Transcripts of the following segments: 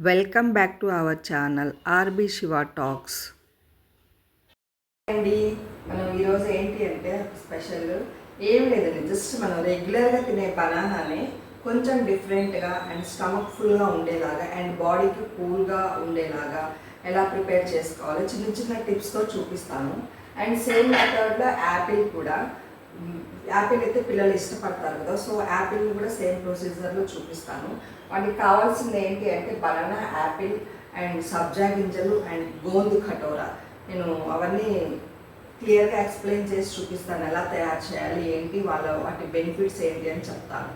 Welcome back to our channel RB Shiva talks అండి. మనం ఈరోజు ఏంటి అంటే స్పెషల్ ఏం లేదండి, జస్ట్ మనం రెగ్యులర్గా తినే బనానానే కొంచెం డిఫరెంట్గా అండ్ స్టమక్ ఫుల్గా ఉండేలాగా అండ్ బాడీకి కూల్గా ఉండేలాగా ఎలా ప్రిపేర్ చేసుకోవాలో చిన్న చిన్న టిప్స్తో చూపిస్తాను. అండ్ సేమ్ మెథడ్లో యాపిల్ కూడా, యాపిల్ అయితే పిల్లలు ఇష్టపడతారు కదా, సో యాపిల్ని కూడా సేమ్ ప్రొసీజర్లో చూపిస్తాను. వాటికి కావాల్సింది ఏంటి అంటే బనానా, యాపిల్ అండ్ సబ్జా గింజలు అండ్ గోందు కటోరా. నేను అవన్నీ క్లియర్గా ఎక్స్ప్లెయిన్ చేసి చూపిస్తాను, ఎలా తయారు చేయాలి ఏంటి, వాటి బెనిఫిట్స్ ఏంటి అని చెప్తాను.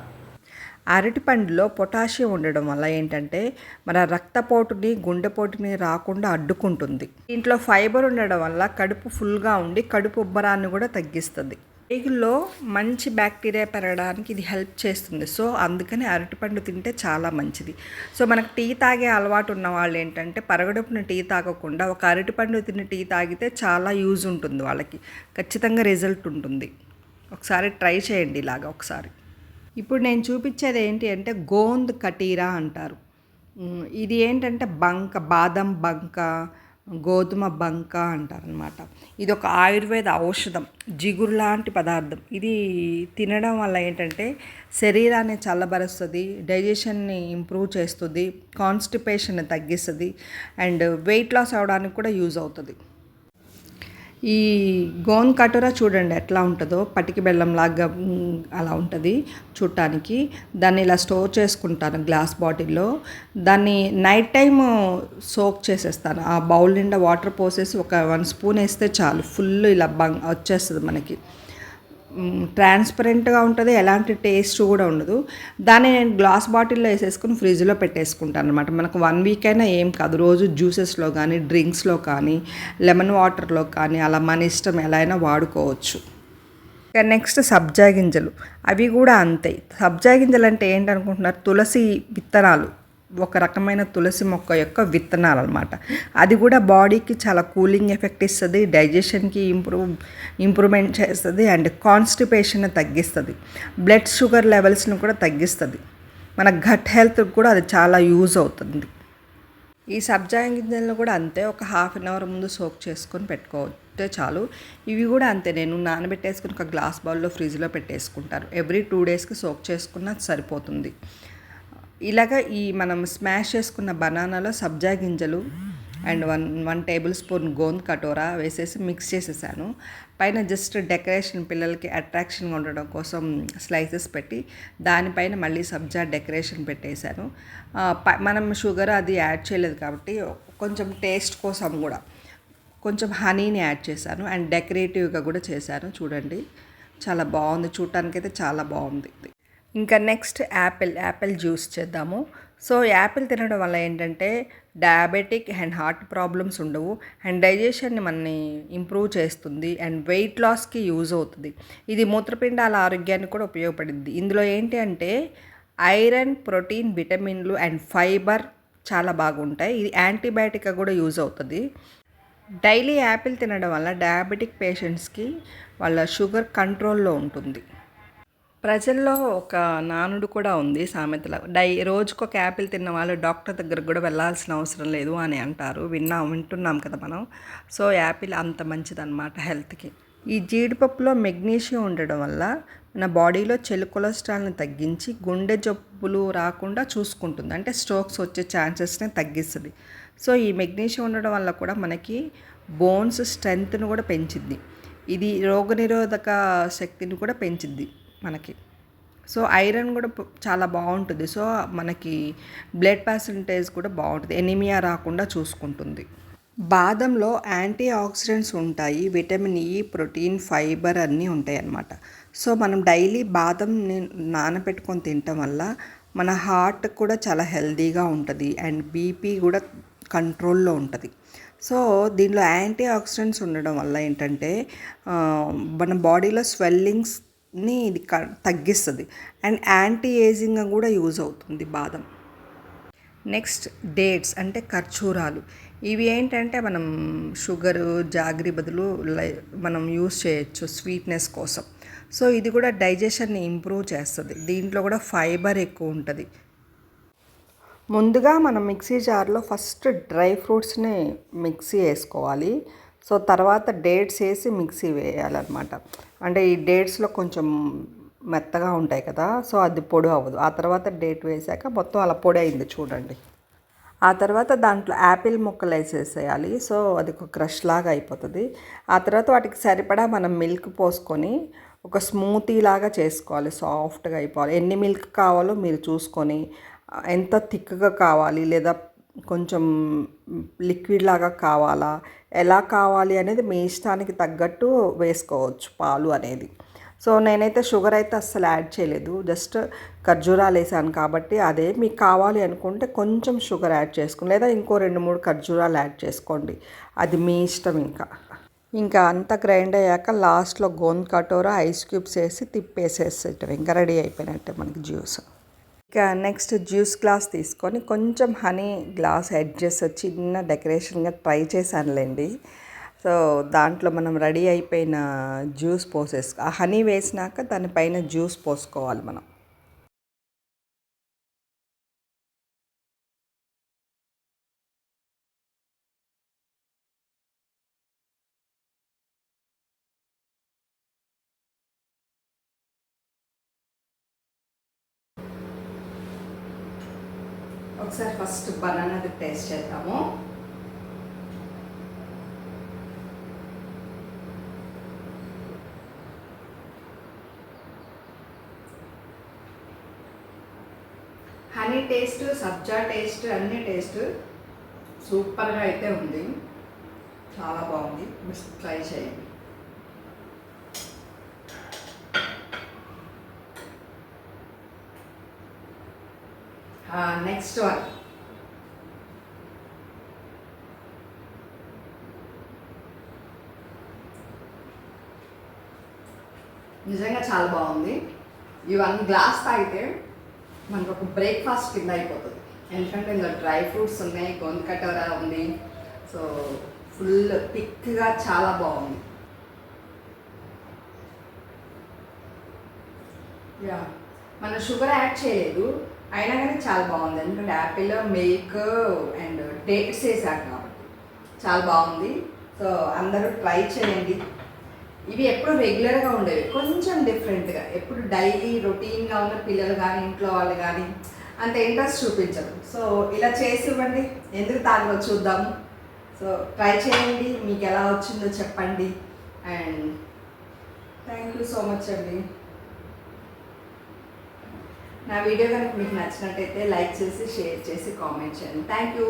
అరటిపండులో పొటాషియం ఉండడం వల్ల ఏంటంటే మన రక్తపోటుని, గుండెపోటుని రాకుండా అడ్డుకుంటుంది. దీంట్లో ఫైబర్ ఉండడం వల్ల కడుపు ఫుల్గా ఉండి కడుపు ఉబ్బరాన్ని కూడా తగ్గిస్తుంది. పేగుల్లో మంచి బ్యాక్టీరియా పెరగడానికి ఇది హెల్ప్ చేస్తుంది. సో అందుకని అరటిపండు తింటే చాలా మంచిది. సో మనకు టీ తాగే అలవాటు ఉన్న వాళ్ళు ఏంటంటే పరగడుపున టీ తాగకుండా ఒక అరటిపండు తిని టీ తాగితే చాలా యూజ్ ఉంటుంది, వాళ్ళకి ఖచ్చితంగా రిజల్ట్ ఉంటుంది. ఒకసారి ట్రై చేయండి ఇలాగా ఒకసారి. ఇప్పుడు నేను చూపించేది ఏంటి అంటే గోంద్ కటీరా అంటారు. ఇది ఏంటంటే బాదం బంక, గోధుమ బంక అంటారనమాట. ఇది ఒక ఆయుర్వేద ఔషధం, జిగురు లాంటి పదార్థం. ఇది తినడం వల్ల ఏంటంటే శరీరాన్ని చల్లబరుస్తుంది, డైజెషన్ని ఇంప్రూవ్ చేస్తుంది, కాన్స్టిపేషన్ని తగ్గిస్తుంది అండ్ వెయిట్ లాస్ అవడానికి కూడా యూజ్ అవుతుంది. ఈ గోంద్ కటోరా చూడండి ఎట్లా ఉంటుందో, పటికి బెల్లంలాగా అలా ఉంటుంది చూడటానికి. దాన్ని ఇలా స్టోర్ చేసుకుంటాను గ్లాస్ బాటిల్లో. దాన్ని నైట్ టైం సోక్ చేసేస్తాను. ఆ బౌల్ నిండా వాటర్ పోసేసి ఒక 1 స్పూన్ వేస్తే చాలు, ఫుల్ ఇలా వచ్చేస్తుంది మనకి. ట్రాన్స్పరెంట్గా ఉంటుంది, ఎలాంటి టేస్ట్ కూడా ఉండదు. దాన్ని నేను గ్లాస్ బాటిల్లో వేసేసుకుని ఫ్రిడ్జ్లో పెట్టేసుకుంటాను అనమాట. మనకు 1 వీక్ అయినా ఏం కాదు. రోజు జ్యూసెస్లో కానీ, డ్రింక్స్లో కానీ, లెమన్ వాటర్లో కానీ, అలా మన ఇష్టం ఎలా అయినా వాడుకోవచ్చు. ఇక నెక్స్ట్ సబ్జా గింజలు, అవి కూడా అంతే. సబ్జా గింజలు అంటే ఏంటనుకుంటున్నారు? తులసి విత్తనాలు, ఒక రకమైన తులసి మొక్క యొక్క విత్తనాలు అనమాట. అది కూడా బాడీకి చాలా కూలింగ్ ఎఫెక్ట్ ఇస్తుంది, డైజెషన్కి ఇంప్రూవ్మెంట్ చేస్తుంది అండ్ కాన్స్టిపేషన్ తగ్గిస్తుంది, బ్లడ్ షుగర్ లెవెల్స్ని కూడా తగ్గిస్తుంది. మన గట్ హెల్త్కి కూడా అది చాలా యూజ్ అవుతుంది. ఈ సబ్జా గింజలను కూడా అంతే, ఒక 1/2 అవర్ ముందు సోక్ చేసుకొని పెట్టుకోవచ్చే చాలు. ఇవి కూడా అంతే, నేను నానబెట్టేసుకుని ఒక గ్లాస్ బౌల్లో ఫ్రిడ్జ్లో పెట్టేసుకుంటాను. ఎవ్రీ 2 డేస్కి సోక్ చేసుకున్న సరిపోతుంది. ఇలాగ ఈ మనం స్మాష్ చేసుకున్న బనానాలో సబ్జా గింజలు అండ్ 1 టేబుల్ స్పూన్ గోంద్ కటోరా వేసేసి మిక్స్ చేసేసాను. పైన జస్ట్ డెకరేషన్, పిల్లలకి అట్రాక్షన్గా ఉండడం కోసం స్లైసెస్ పెట్టి దానిపైన మళ్ళీ సబ్జా డెకరేషన్ పెట్టేశాను. మనం షుగర్ అది యాడ్ చేయలేదు కాబట్టి కొంచెం టేస్ట్ కోసం కూడా కొంచెం హనీని యాడ్ చేశాను అండ్ డెకరేటివ్గా కూడా చేశాను. చూడండి చాలా బాగుంది, చూడటానికైతే చాలా బాగుంది. ఇంకా నెక్స్ట్ యాపిల్ జ్యూస్ చేద్దాము. సో యాపిల్ తినడం వల్ల ఏంటంటే డయాబెటిక్ అండ్ హార్ట్ ప్రాబ్లమ్స్ ఉండవు అండ్ డైజెషన్ని మనని ఇంప్రూవ్ చేస్తుంది అండ్ వెయిట్ లాస్కి యూజ్ అవుతుంది. ఇది మూత్రపిండాల ఆరోగ్యానికి కూడా ఉపయోగపడింది. ఇందులో ఏంటి అంటే ఐరన్, ప్రోటీన్, విటమిన్లు అండ్ ఫైబర్ చాలా బాగుంటాయి. ఇది యాంటీబయాటిక్గా కూడా యూజ్ అవుతుంది. డైలీ యాపిల్ తినడం వల్ల డయాబెటిక్ పేషెంట్స్కి వాళ్ళ షుగర్ కంట్రోల్లో ఉంటుంది. ప్రజల్లో ఒక నానుడు కూడా ఉంది సామెతలో, రోజుకొక యాపిల్ తిన్న వాళ్ళు డాక్టర్ దగ్గరకు కూడా వెళ్ళాల్సిన అవసరం లేదు అని అంటారు. వింటున్నాం కదా మనం. సో యాపిల్ అంత మంచిదన్నమాట హెల్త్కి. ఈ జీడిపప్పులో మెగ్నీషియం ఉండడం వల్ల మన బాడీలో చెడు కొలెస్ట్రాల్ని తగ్గించి గుండె జబ్బులు రాకుండా చూసుకుంటుంది, అంటే స్ట్రోక్స్ వచ్చే ఛాన్సెస్ని తగ్గిస్తుంది. సో ఈ మెగ్నీషియం ఉండడం వల్ల కూడా మనకి బోన్స్ స్ట్రెంగ్త్ను కూడా పెంచిద్ది. ఇది రోగనిరోధక శక్తిని కూడా పెంచిద్ది మనకి. సో ఐరన్ కూడా చాలా బాగుంటుంది. సో మనకి బ్లడ్ పర్సంటేజ్ కూడా బాగుంటుంది, ఎనీమియా రాకుండా చూసుకుంటుంది. బాదంలో యాంటీ ఆక్సిడెంట్స్ ఉంటాయి, విటమిన్ ఈ, ప్రోటీన్, ఫైబర్ అన్నీ ఉంటాయి అన్నమాట. సో మనం డైలీ బాదంని నానబెట్టుకొని తినటం వల్ల మన హార్ట్ కూడా చాలా హెల్తీగా ఉంటుంది అండ్ బీపీ కూడా కంట్రోల్లో ఉంటుంది. సో దీనిలో యాంటీ ఆక్సిడెంట్స్ ఉండడం వల్ల ఏంటంటే మన బాడీలో స్వెల్లింగ్స్ని ఇది తగ్గిస్తుంది అండ్ యాంటీ ఏజింగ్గా కూడా యూజ్ అవుతుంది బాదం. నెక్స్ట్ డేట్స్ అంటే ఖర్జూరాలు. ఇవి ఏంటంటే మనం షుగరు, జాగరి బదులు మనం యూజ్ చేయొచ్చు స్వీట్నెస్ కోసం. సో ఇది కూడా డైజెషన్ని ఇంప్రూవ్ చేస్తుంది. దీంట్లో కూడా ఫైబర్ ఎక్కువ ఉంటుంది. ముందుగా మనం మిక్సీ జార్లో ఫస్ట్ డ్రై ఫ్రూట్స్ని మిక్సీ వేసుకోవాలి. సో తర్వాత డేట్స్ వేసి మిక్సీ వేయాలన్నమాట. అంటే ఈ డేట్స్లో కొంచెం మెత్తగా ఉంటాయి కదా, సో అది పొడి అవ్వదు. ఆ తర్వాత డేట్ వేసాక మొత్తం అలా పొడి అయింది చూడండి. ఆ తర్వాత దాంట్లో యాపిల్ ముక్కలు వేసేసేయాలి. సో అది ఒక క్రష్ లాగా అయిపోతుంది. ఆ తర్వాత వాటికి సరిపడా మనం మిల్క్ పోసుకొని ఒక స్మూతీ లాగా చేసుకోవాలి. సాఫ్ట్గా అయిపోవాలి. ఎన్ని మిల్క్ కావాలో మీరు చూసుకొని, ఎంత థిక్గా కావాలి లేదా కొంచెం లిక్విడ్ లాగా కావాలా, ఎలా కావాలి అనేది మీ ఇష్టానికి తగ్గట్టు వేసుకోవచ్చు పాలు అనేది. సో నేనైతే షుగర్ అయితే అస్సలు యాడ్ చేయలేదు, జస్ట్ ఖర్జూరాలు వేసాను కాబట్టి అదే. మీకు కావాలి అనుకుంటే కొంచెం షుగర్ యాడ్ చేసుకోండి, లేదా ఇంకో 2-3 ఖర్జూరాలు యాడ్ చేసుకోండి, అది మీ ఇష్టం. ఇంకా అంతా గ్రైండ్ అయ్యాక లాస్ట్లో గోంద్ కటోరా ఐస్ క్యూబ్స్ వేసి తిప్పేసేసేటం, ఇంకా రెడీ అయిపోయినట్టే మనకి జ్యూస్. ఇక నెక్స్ట్ జ్యూస్ గ్లాస్ తీసుకొని కొంచెం హనీ గ్లాస్ ఎడ్జెస్ చిన్న డెకరేషన్గా ట్రై చేశానులేండి. సో దాంట్లో మనం రెడీ అయిపోయిన జ్యూస్ ఆ హనీ వేసినాక దానిపైన జ్యూస్ పోసుకోవాలి మనం. ఒకసారి ఫస్ట్ బనానాది టేస్ట్ చేద్దాము. హనీ టేస్ట్, సబ్జా టేస్ట్, అన్ని టేస్ట్ సూపర్గా అయితే ఉంది. చాలా బాగుంది, ట్రై చేయండి. నెక్స్ట్ వన్ నిజంగా చాలా బాగుంది. ఈ 1 గ్లాస్ తాగితే మనకు ఒక బ్రేక్ఫాస్ట్ కింద అయిపోతుంది. ఎందుకంటే ఇందులో డ్రై ఫ్రూట్స్ ఉన్నాయి, గోంద్ కటోరా ఉంది. సో ఫుల్ థిక్గా చాలా బాగుంది. యా, మనం షుగర్ యాడ్ చేయలేదు, అయినా కానీ చాలా బాగుంది. ఎందుకంటే యాపిల్, మిల్క్ అండ్ డేట్స్ వేసాక కాబట్టి చాలా బాగుంది. సో అందరూ ట్రై చేయండి. ఇవి ఎప్పుడు రెగ్యులర్గా ఉండేవి, కొంచెం డిఫరెంట్గా. ఎప్పుడు డైలీ రొటీన్గా ఉన్న పిల్లలు కానీ ఇంట్లో వాళ్ళు కానీ అంత ఇంట్రెస్ట్ చూపించరు. సో ఇలా చేసి ఇవ్వండి, ఎందుకు తాగో చూద్దాము. సో ట్రై చేయండి, మీకు ఎలా వచ్చిందో చెప్పండి. And thank you so much అండి. నా వీడియో కనుక మీకు నచ్చినట్టయితే లైక్ చేసి, షేర్ చేసి, కామెంట్ చేయండి. Thank you.